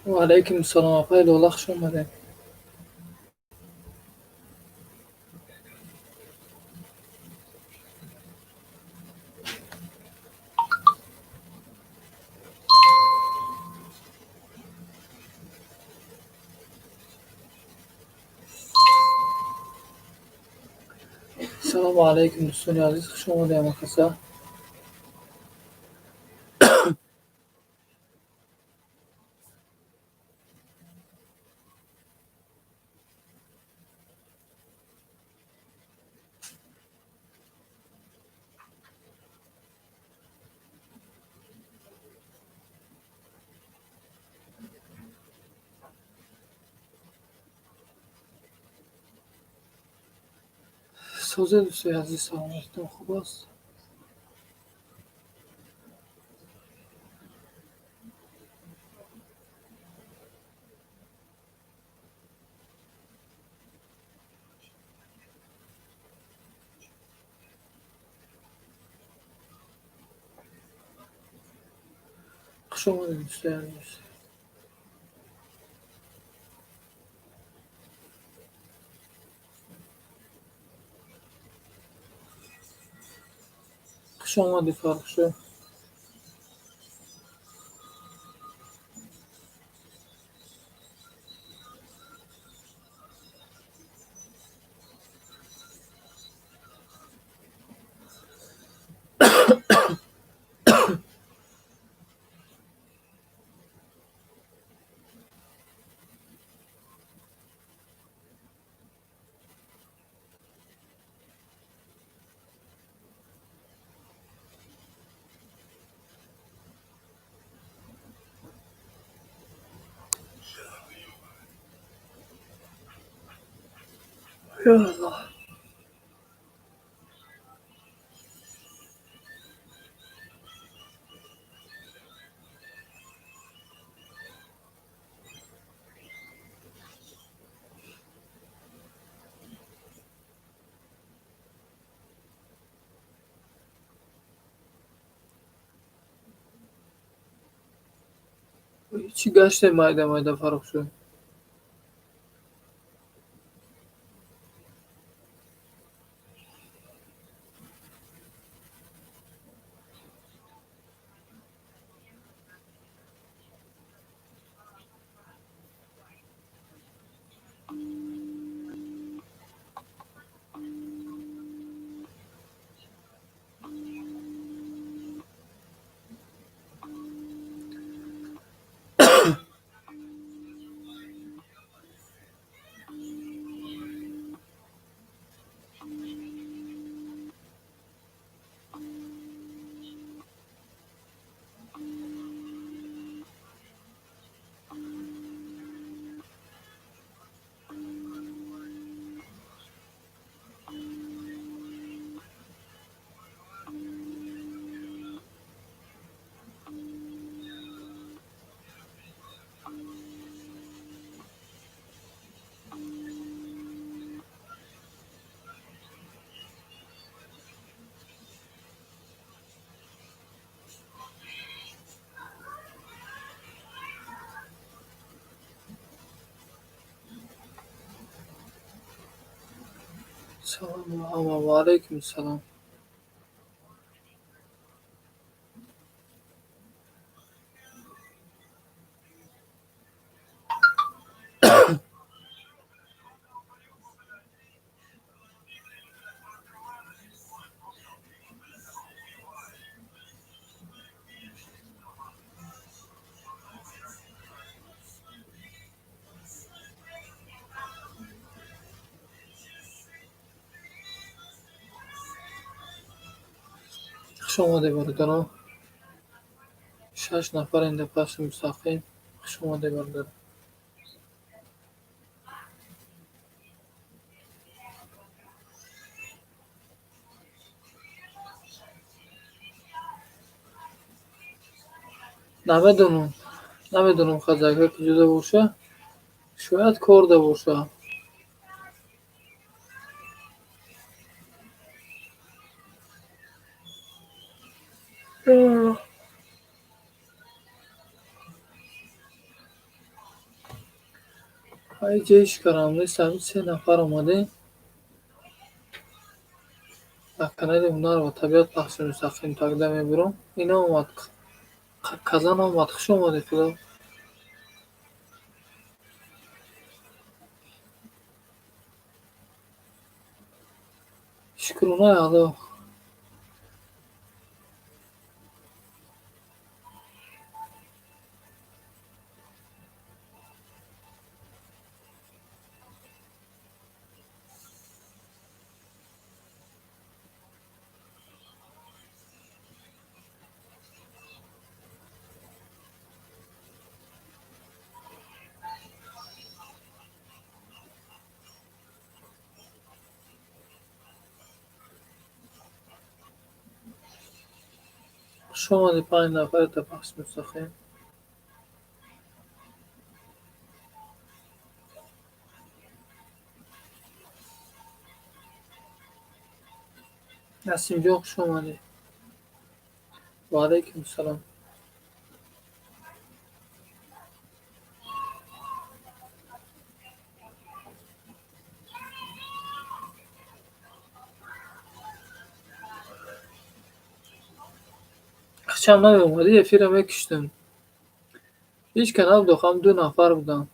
و علیکم السلام آقای لوله خوش اومدین. سلام علیکم دوستان عزیز خوش اومدین مخلصا. سوزه دوستای عزیز سلامتون خوب است. خوش اومدین دوستای عزیز. خوش اومدی فرخ شو. یا الله. چی گشته مایده مایده فرخ شو. سلام و علیکم السلام. خوش اومده برادران. 6 نفر این پس مستقیم. خوش اومده برادران. نمیدونم. نمیدونم خزگه کجا باشه. شاید کرده باشه. های جیش کاراملی سبید 3 نفر اومدیم و کانال اونا رو با طبیعت پخش مستقیم تقدیم میبرم. اینا اومد کازان اومد خوش اومدی خدا شکرونه ادا خوش اومدی 5 نفر تا پخش مستقیم. نسیم جان خوش اومدی. و علیکم السلام. هیچم نیومدی افیرم یکیشتم هیچ کناب دخم 2 نفر بودم.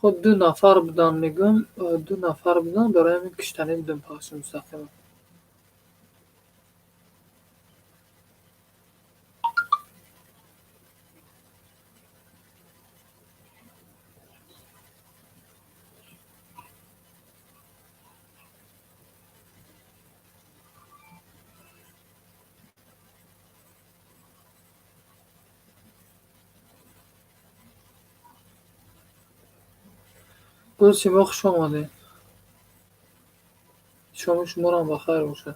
خود 2 نفر بودن میگم 2 نفر بودن برای همین کشتنی بودم پخش مستقیم. گل سیما خوش اومدی. شما شما هم بخیر باشه.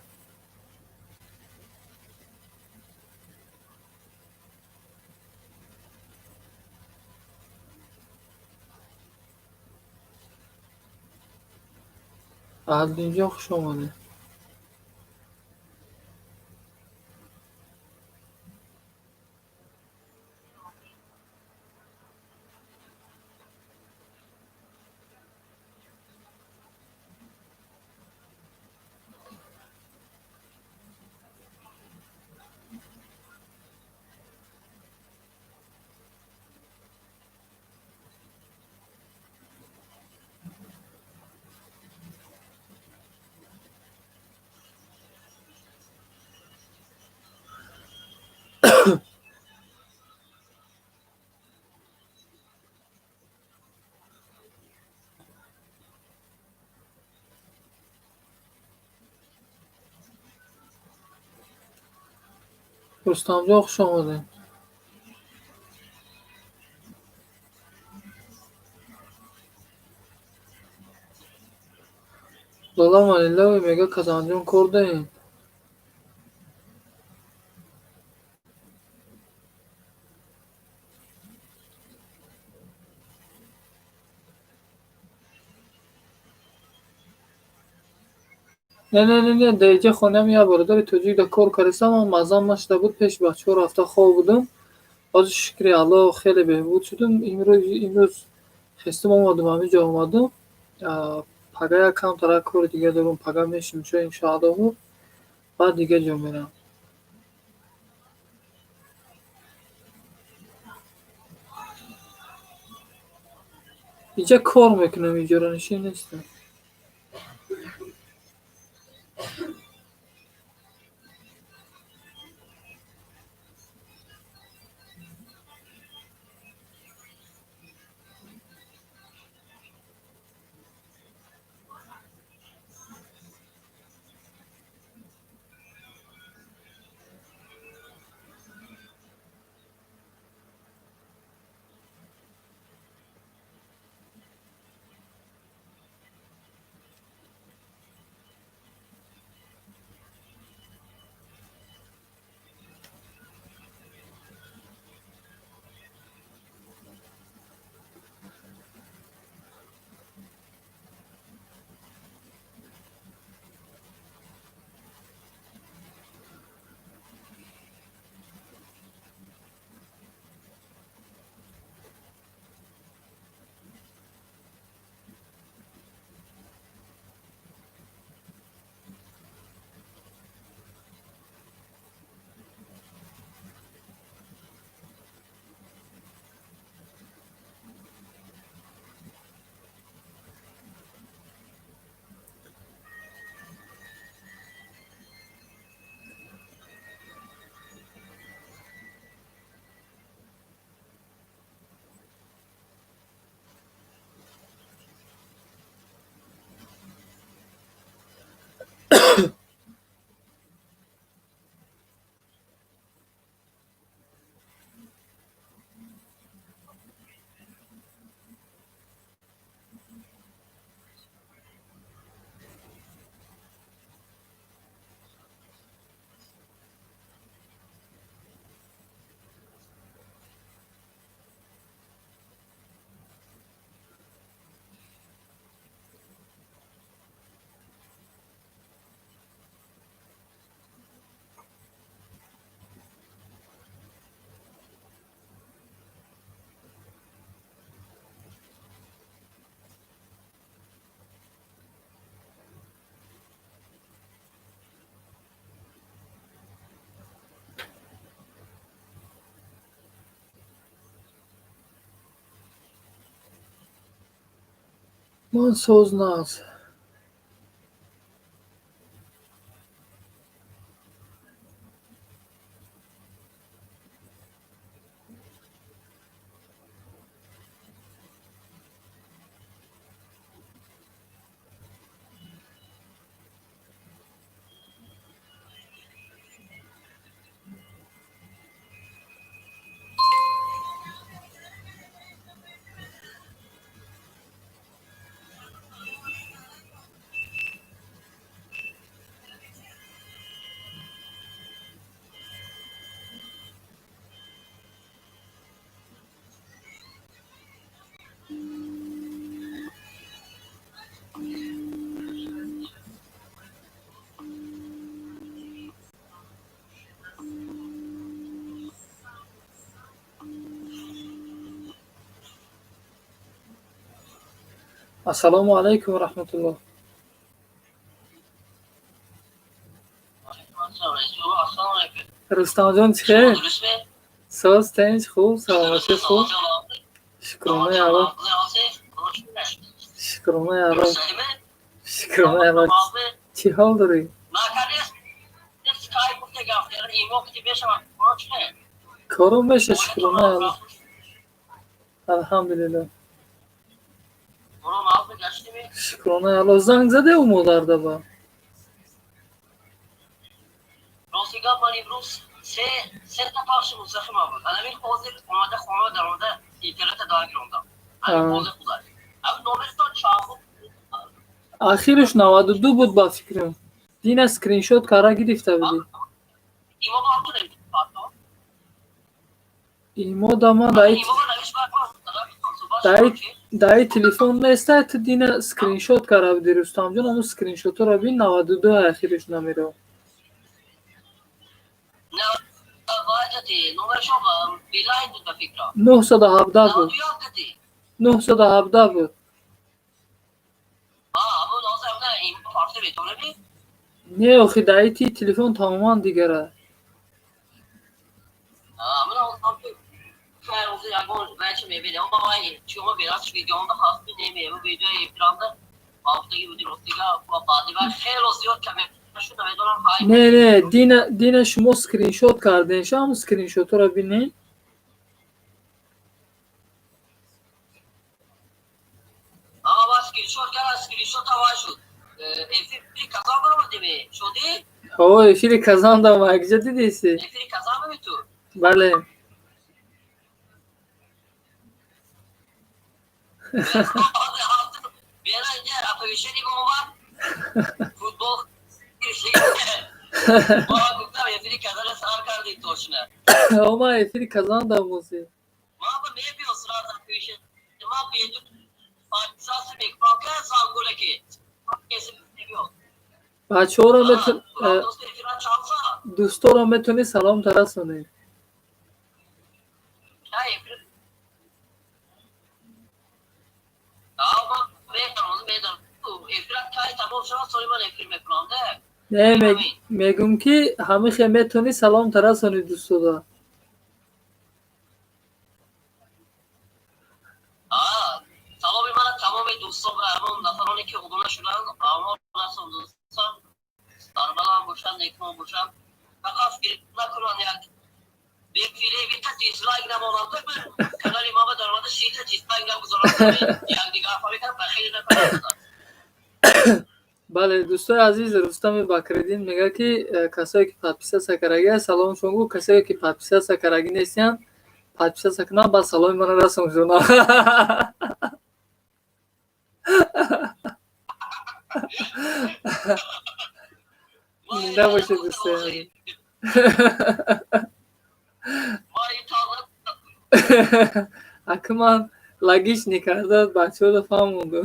عهد اینجا خوش اومدی. رستم جان خوش اومدی. دادام علیلا میگه کازانجون کرده این. نه دیگه خونم یا برادر توجیک دا کار کردم و مزام نشده بود پیش بچه ها رفته خواب بودم. از شکر الله خیلی بهبود شدم. امروز خستم اومدم همینجا اومدم پگاه یکم طرح کار دیگه دارم پگاه میشیم چون انشاءالله بود بعد دیگه جا میرم. اینجا کار میکنم اینجا رو نشین نیستم. من سوزناز. Assalomu alaykum va rahmatulloh. Rustamjon chiqay. So'z tinch, xo'p, salomatlik xo'p. Shukrona yaro. Shukrona yaro. Shukrona yaro. Chi holdiri? Korum besh shukrona yaro. Alhamdulillah. Shukrona yaro. Zang zade u modarda ba. Rosiga man imroz سه تا پخش مستقیم بود. الان حاضر اومده خونه درونده اینترنت داگیرونده. الان حاضر بوده. اما نوبستان چاقو آخرش 92 بود با فکرم. دین اسکرین شات کارا گرفته بودی. ایما با تو نمی‌تونی. ایما داما دای تلفن نیسته تو دین اسکرین شات کارا بودی رستم جان. اون اسکرین شات رو ببین 92 آخرش نمیره. نه واجدی نمرشو بیلاین بود فکر. 917 بود. 917 بود. اما لازم نه این پارت بتونه بی؟ نه آخه دای تلفن تماما دیگره. اما لازم که فرضی اگر بچه میبینه اما وای شما بیراش ویدیومدا خاصی نمیه. ویدیو ایراندا هفتگی بودی روزیگا با بعدی وقت خیلی زیاد کمی نه دین شما اسکرین شات کردین. شما اسکرین شات رو ببینید. اسکرین شات کردم. اسکرین شات هوا شد. افری کازان برام دیدی شدی؟ افری کازان دا ماگجا دیدیسی؟ افری کازان می تو؟ بله. بیاین اینجا اپلیکیشنی بومم. فوتبال با گفتم افری کازان سر کردی توشنه. ما افری کازان دا موسی. ما با میبی اسرار اپلیکیشن. ما بیدو پاکستان میکنم که سانگوله کی. کسی میگه. بچه‌ها رو دوستا رو میتونی سلام ترسونی. نه میگم که همه خیلی میتونی سلام ترسونی دوستا رو. سلام من تمام دوستان و همون نفرانی که عضو شدن اما ناسم دوستان سربلند باشن نیکمان باشن فقط فکر نکنن یک بیفیره بیتا دیسلایک نماننده من کانال ما در مورد شیطه دیسلایک نگذارم یک دیگه افامی کنم بخیلی نکنم. بله دوستای عزیز رستم بکردین میگه که کسایی که پادپیسا سکرگی سلام شونگو کسایی که پادپیسا سکرگی نیستن پادپیسا سکنن با سلام من رسم جونا. نه باشه دوستای اکمان لگیش نکرده بچه ها دفعه مونده.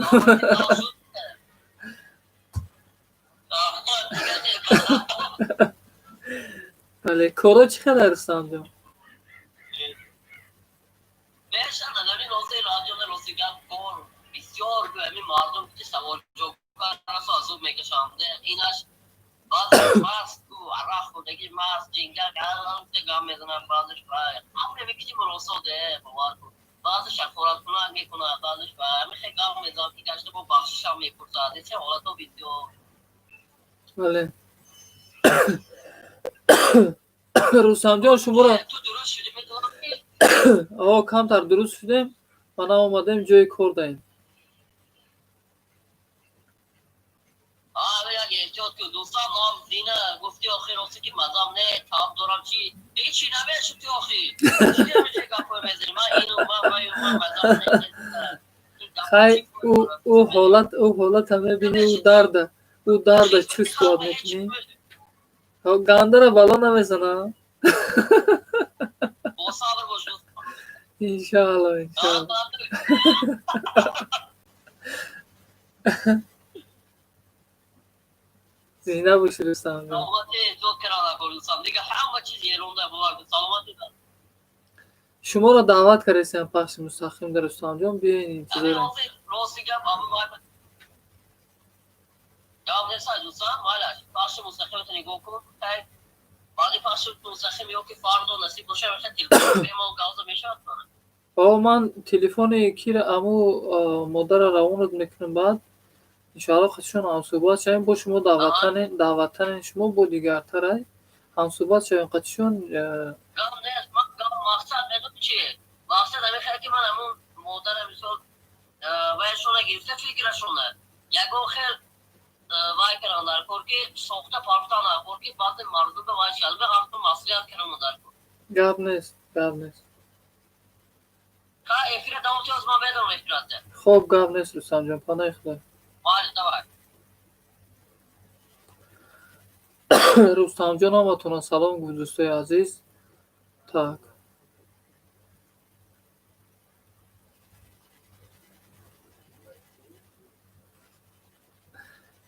بله کارا چقدر رستم جان؟ بهشن دارین روزی رادیو روزیگر کار بسیار همین مردم که سوال جو کارا سازو میکشنده ایناش باز ماست تو عراق خودگی ماست جنگل کردن که گام میزنن بازش برای همه میکشیم روسو ده بوار بعضش خوراک کنه میکنه، بعضش و همه خیلی گام میزنم که گشته با بخشش هم میپرسه چه حالت ها ویدیو. بله. رستم جان شما را تو درست شدی میدونم که آقا کمتر درست شدیم. من آمدیم جای کار داریم. اگه جا تو دوستان ما زینه گفتی آخی راستی که مزام نه تاب دارم چی دیگه چی نمیشه تو آخی چی نمیشه گفت میزنی من اینو من مزام نه خی او حالت همه بینی او درد چوس کار میکنی. گنده را بلا نمیزنه. با صبر باش انشاءالله. زینه باشی رستم جان. سلامتی تو کرانه کردم دیگه همه چیز یرونده بابا سلامتی دار. شما را دعوت کردیم پخش مستقیم در رستم جان بیاین انتظارم. راستی گپ اما جواب نیست دوستان مالش پخش مستقیم نگاه کن بعدی پخش مستقیم یا که فردا نصیب باشه میشه تلفن به ما گاز میشه آقا من تلفن یکی را امو مادر را روانت میکنم بعد انشاءالله خودشون هم صحبت شویم با شما دعوتن شما با دیگرتر هم صحبت شویم خودشون. گام نیست من گام مقصد بدون چیه مقصد همین خیلی که من همون مادر مثال وایشون گرفته فکرشونه یکو خیل وای کردن در کور که ساخته پارتان در کور که بعد مردم به وای شلبه هفتم مسئولیت کردن در کور گپ نیست. افراد دامتی از ما بدون افراد ده خب گپ نیست رستم جان پناه خدا. مال دوار رستم جان آمدتون سلام گفت دوستای عزیز. tak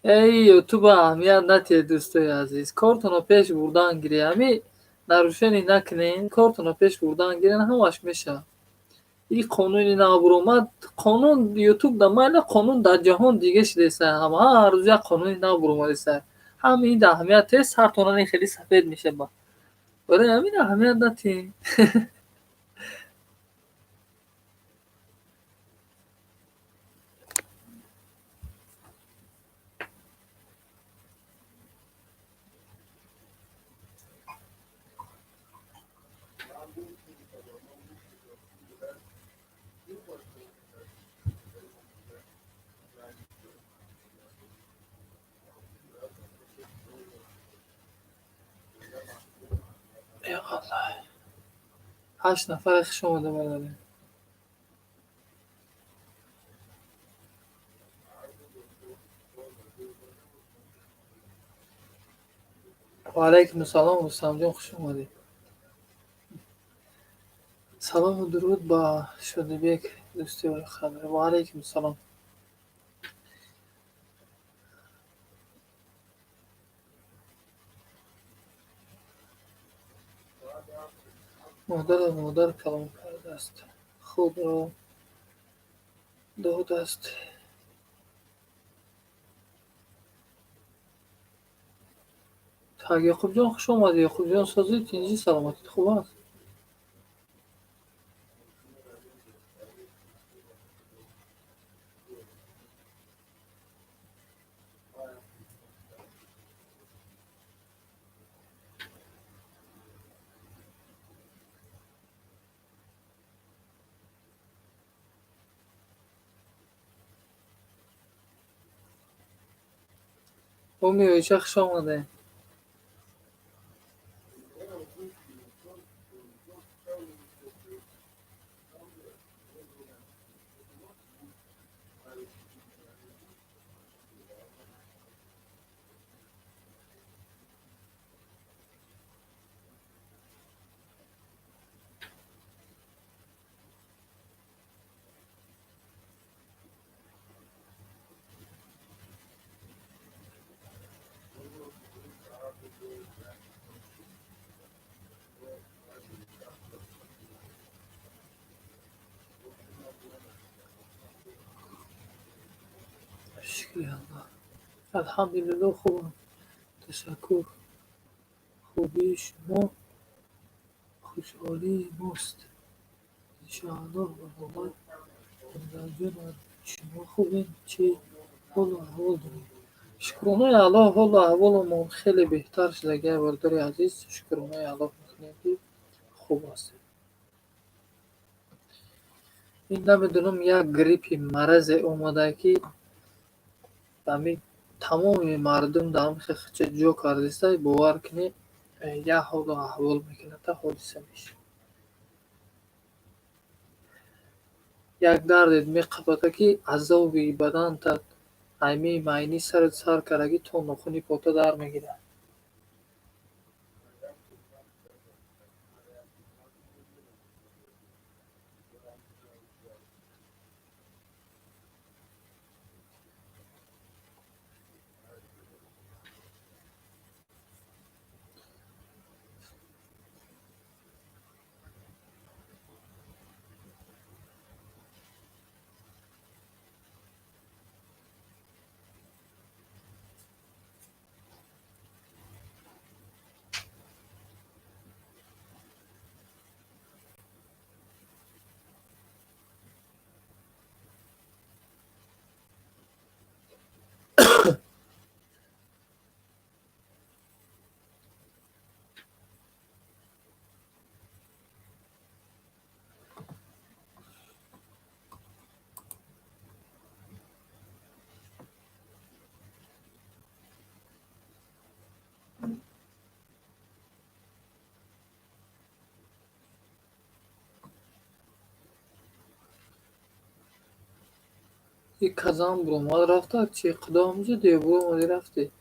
ای یوتیوب اهمیت نتیه دوستای عزیز. کارتون پیش بردن گیری همی نروشنی نکنین. کارتون پیش بردن گیرین همش میشه. این قانونی نابر اومد. قانون یوتیوب در مال قانون در جهان دیگه شده سه همه هر روز یک قانونی نابر اومده سه همین ده اهمیت است. هر تونانی خیلی سفید میشه با برای همین اهمیت نتی. یا الله 8 نفر خوش اومده برداریم. و علیکم السلام رستم جان خوش اومدید. سلام و درود با شادیبیک دوستی و خبر. و علیکم السلام. مادر کلام کرده است. خود را داده است. تاگ یعقوب جان خوش اومدی. یعقوب جان سازید اینجی سلامتی خوب است. امی ایشه خوش اومده. شکری الله. الحمدلله خوبم. تشکر. خوبی شما خوشحالی ماست. شانه والله جونم شما خوبین چی حال و احوال دارین شکرانه الله حال و احوالمون خیلی بهتر شده برادر عزیز شکرانه الله میکنیم که خوب است این نمیدونم یک گریپی مرض اومده که همین تمام مردم در همین خچه جو کردیسته باور کنی یک حال و احوال میکنه تا حادثه میشه یک دردت میقبطه که عذابی بدن تا ایمی معنی سرت سر کرده تو نخونی پوتا در میگیره یک کازان برو مال رفته چی قدامجا دیگه برو مالی رفتی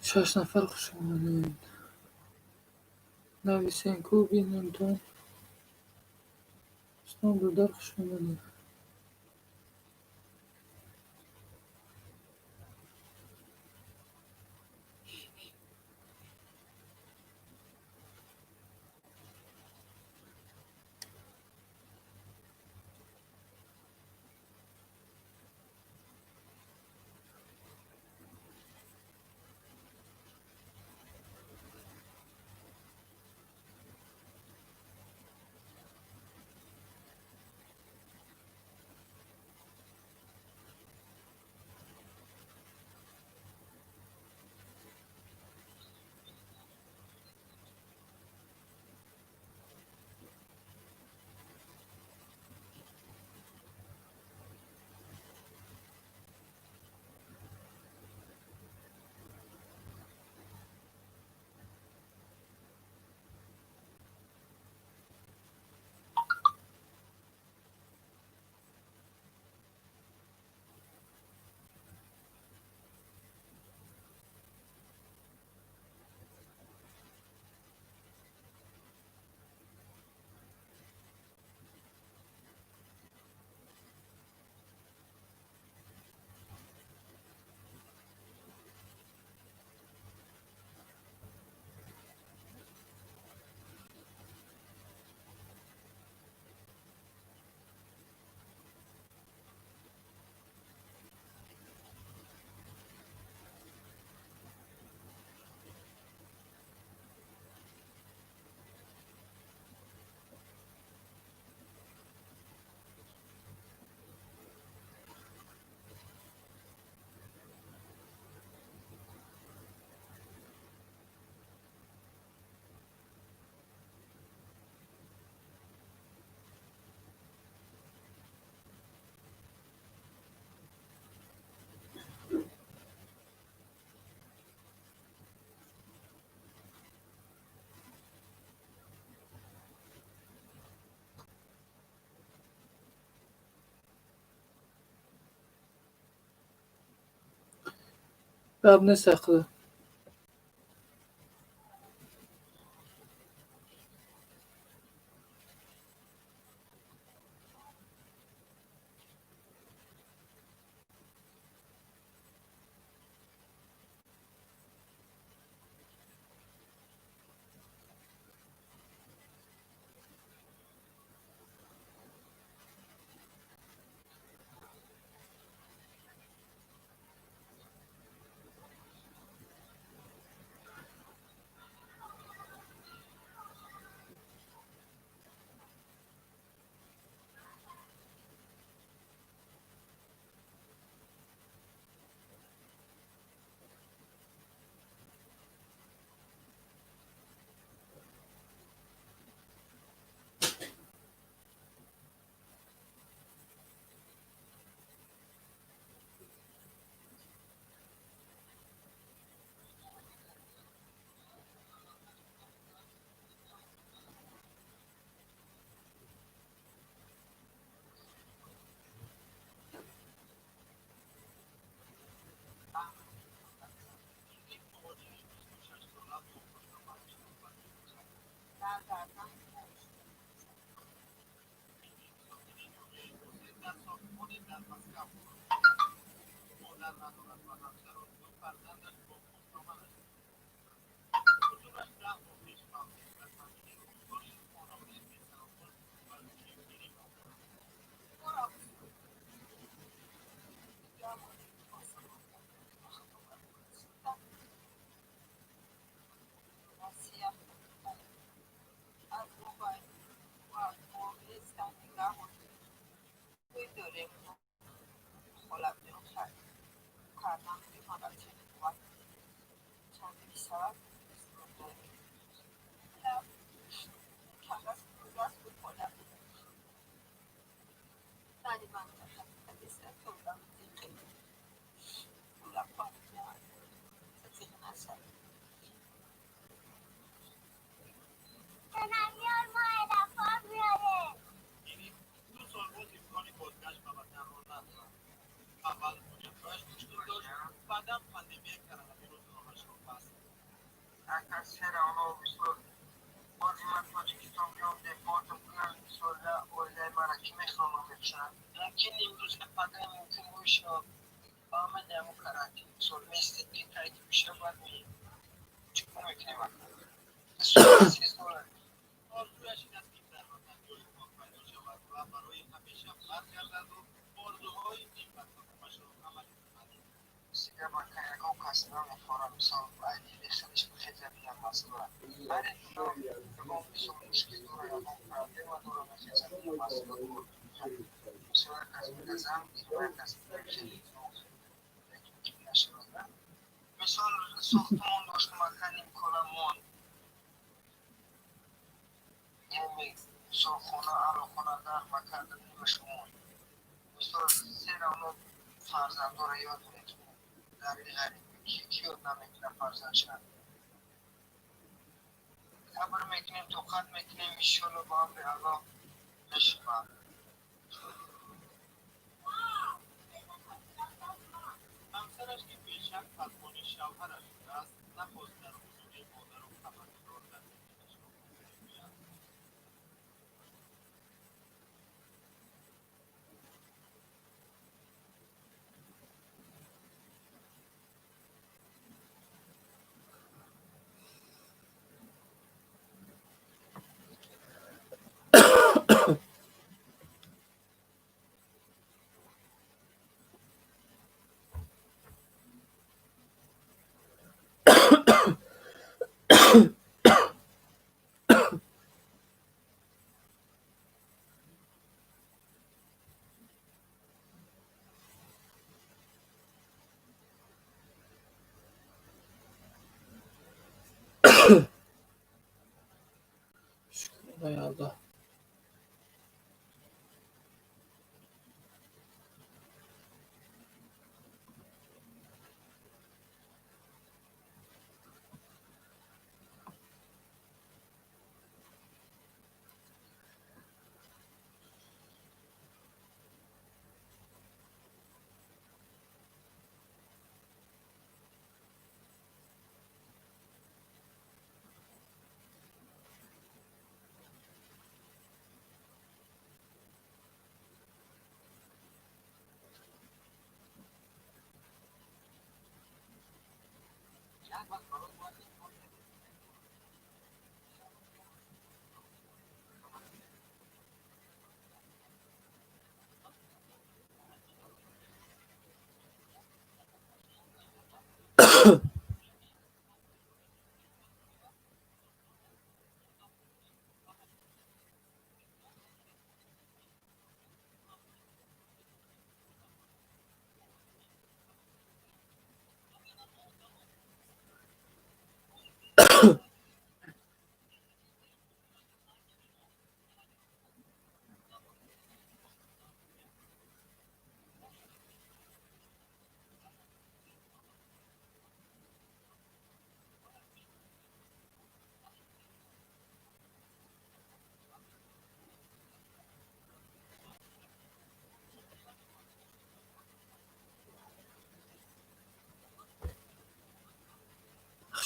شش نفر خوش اومدین نویسین کو بینم تو اسلام برادر خوش اومدین اب نسخه.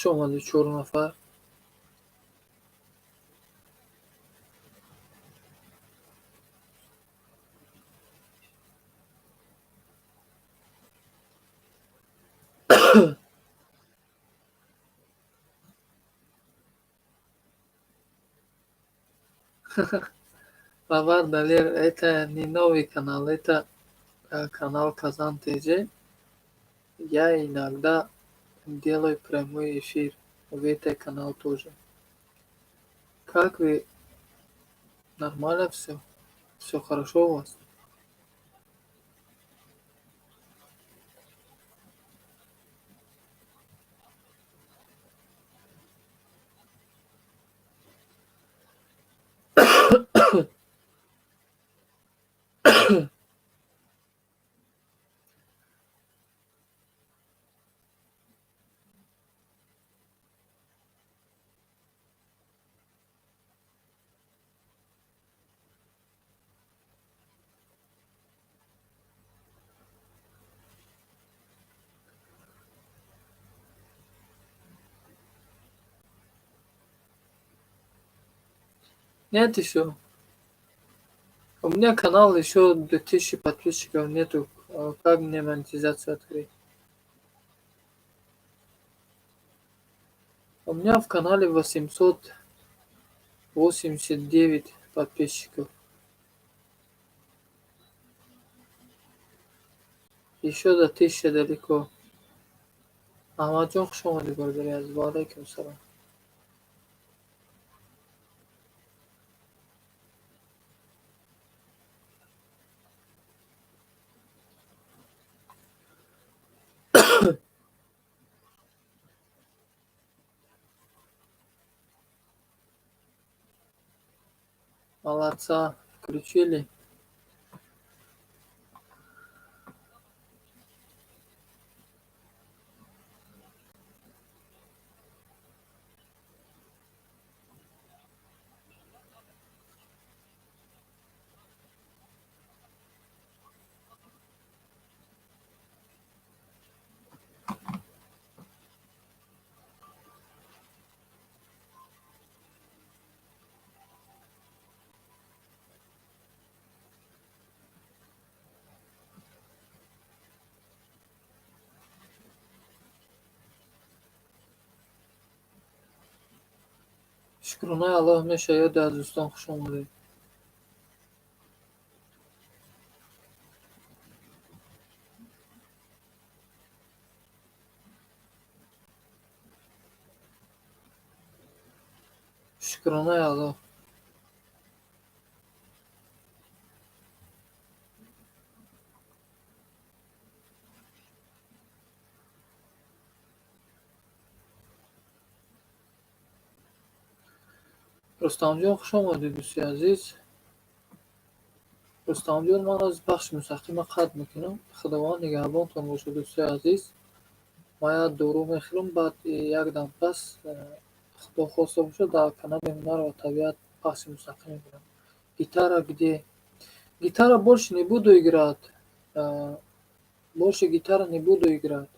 خوش آمده 4 نفر. Bavar dalir, это не новый канал, это канал Казан ТЖ. Я иногда делаю прямой эфир в этой канал тоже. Как вы? Нормально все? Все хорошо у вас? Нет еще. У меня канал еще 2000 подписчиков нету. Как мне монетизацию открыть? У меня в канале 889 подписчиков. Еще до 1000 далеко. Ahmadjon xush omading birdaysiz. Va alaykum salom. Молодца, включили. Shukrona Alloh Shayod azizdan xush omading. Shukrona Alloh. Rustamjon xush omading do'sti aziz. Rustamjon, من از بخش مستقیم قطع میکنم. خداوند نگهبانتان باشه دوستای عزیز. ما درو میخرم بعد یک دم پس خدا خواسته باشه در کانال هنر و طبیعت بخش مستقیم میکنم. Гитара где? Гитара больше не буду играть. Больше гитара не буду играть.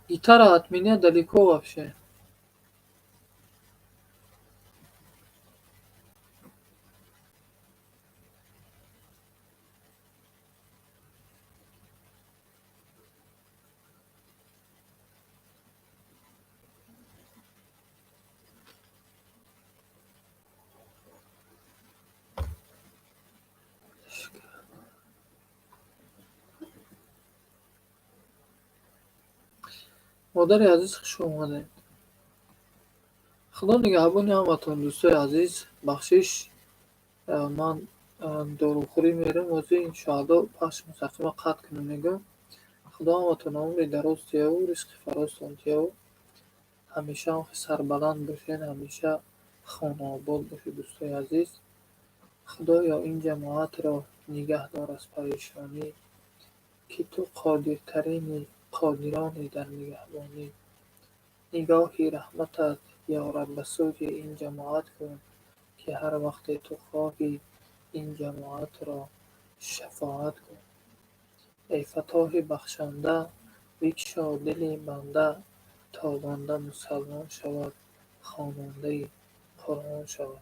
Гитара от меня далеко вообще. مادر عزیز خوش اومدین. خدا نگهبان همتون دوستای عزیز. بخشش من داروخوری میرم واسه انشاءالله بخش مستقیم قطع کنم میگم. خدا همتون عمر دراز دیه و رزق فرازتون دیه و همیشه هم سربلند باشین، همیشه خانه آباد باشه دوستای عزیز. خدایا این جماعت را نگه دار از پریشانی که تو قادرترین قادرانی در نگهبانی. نگاهی رحمتت یا رب به سوی این جماعت کن که هر وقت تو خواهی این جماعت را شفاعت کن. ای فتاح بخشنده، بگشا دل بنده، تا بنده مسلمان شود، خواننده قرآن شود.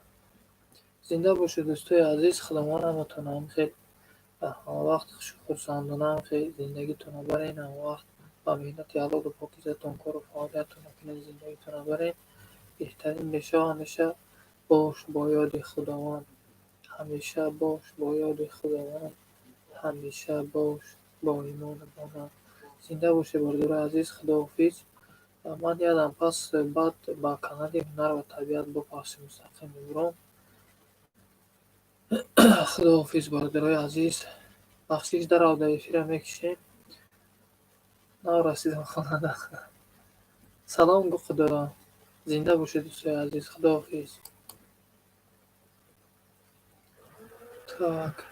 زنده باشید دوستای عزیز. خداوند همتون هم خیلی همه وقت خرسندانم خیلی زندگیتون رو برین، همه وقت با مهنت حلال و پاکیزتون کار و فعالیتتون کنین، زندگیتون رو برین. بهترین بشه همیشه باش با یاد خداوند، همیشه باش با یاد خداوند، همیشه باش با ایمان بنا. زنده باشه برادر عزیز. خداحافظ. من یادم پس بعد با کانال هنر و طبیعت با پاس مستقیم میبرم. خداحافظ برادرای عزیز. بخشش در آده افیر میکشیم. نرسیدم خانه. سلام گفت دارم. زنده باشید دوستای عزیز. خداحافظ. Так.